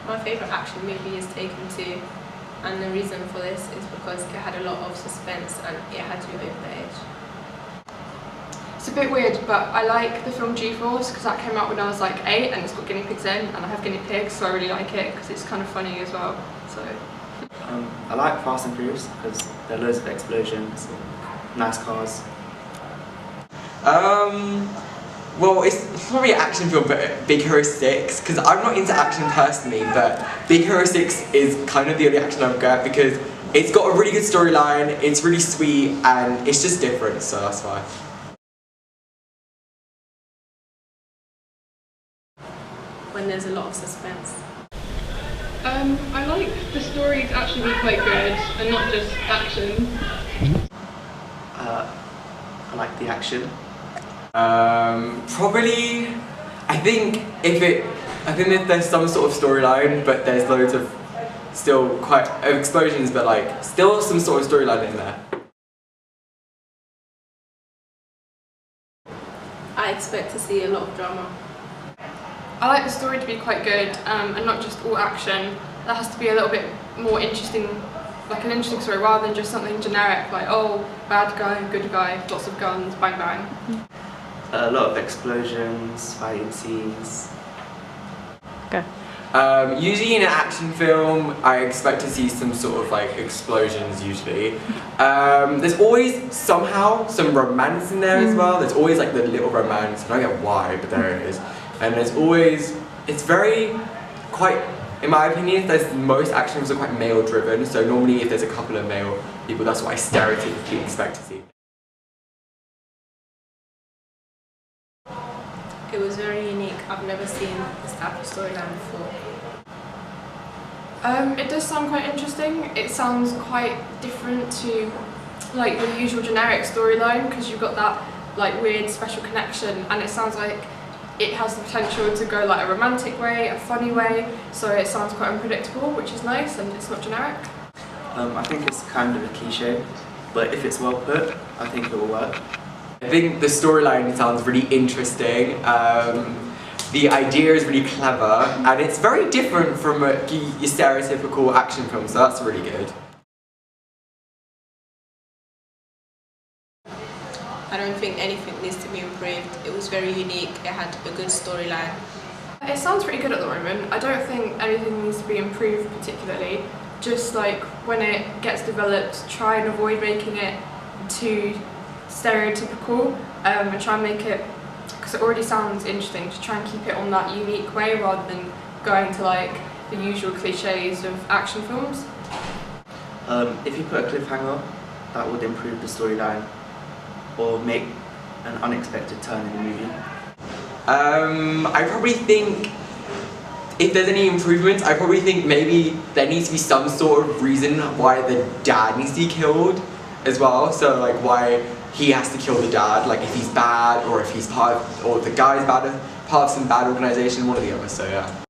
My favourite action movie is Taken 2, and the reason for this is because it had a lot of suspense and it had you over the edge. It's a bit weird, but I like the film G-Force because that came out when I was like 8 and it's got guinea pigs in, and I have guinea pigs, so I really like it because it's kind of funny as well. So. I like Fast and Furious because there are loads of explosions, nice cars. Well, it's probably an action film, but Big Hero 6, because I'm not into action personally, but Big Hero 6 is kind of the only action I've got because it's got a really good storyline, it's really sweet, and it's just different, so that's why. When there's a lot of suspense. I like the story to actually be quite good and not just action. I like the action. Probably, I think if there's some sort of storyline, but there's loads of still quite explosions, but like still some sort of storyline in there. I expect to see a lot of drama. I like the story to be quite good and not just all action. There has to be a little bit more interesting, like an interesting story rather than just something generic like, oh, bad guy, good guy, lots of guns, bang bang. A lot of explosions, fighting scenes. Okay. Usually in an action film, I expect to see some sort of like explosions usually. There's always somehow some romance in there as well. There's always like the little romance, I don't get why, but there it is. And there's always, it's very, quite, in my opinion, most action films are quite male driven, so normally if there's a couple of male people, that's what I stereotypically expect to see. It was very unique. I've never seen this type of storyline before. It does sound quite interesting. It sounds quite different to like the usual generic storyline because you've got that like weird special connection, and it sounds like it has the potential to go like a romantic way, a funny way, so it sounds quite unpredictable, which is nice, and it's not generic. I think it's kind of a cliche, but if it's well put, I think it will work. I think the storyline sounds really interesting. The idea is really clever, and it's very different from your stereotypical action film, so that's really good. I don't think anything needs to be improved. It was very unique. It had a good storyline. It sounds pretty good at the moment. I don't think anything needs to be improved particularly. Just like when it gets developed, try and avoid making it too stereotypical and try and make it, because it already sounds interesting, to try and keep it on that unique way rather than going to like the usual cliches of action films. If you put a cliffhanger, that would improve the storyline or make an unexpected turn in the movie. I probably think if there's any improvements, I probably think maybe there needs to be some sort of reason why the dad needs to be killed as well. So like why he has to kill the dad, like if he's bad or if he's part of, or the guy's bad, part of some bad organisation, one or the other, so yeah.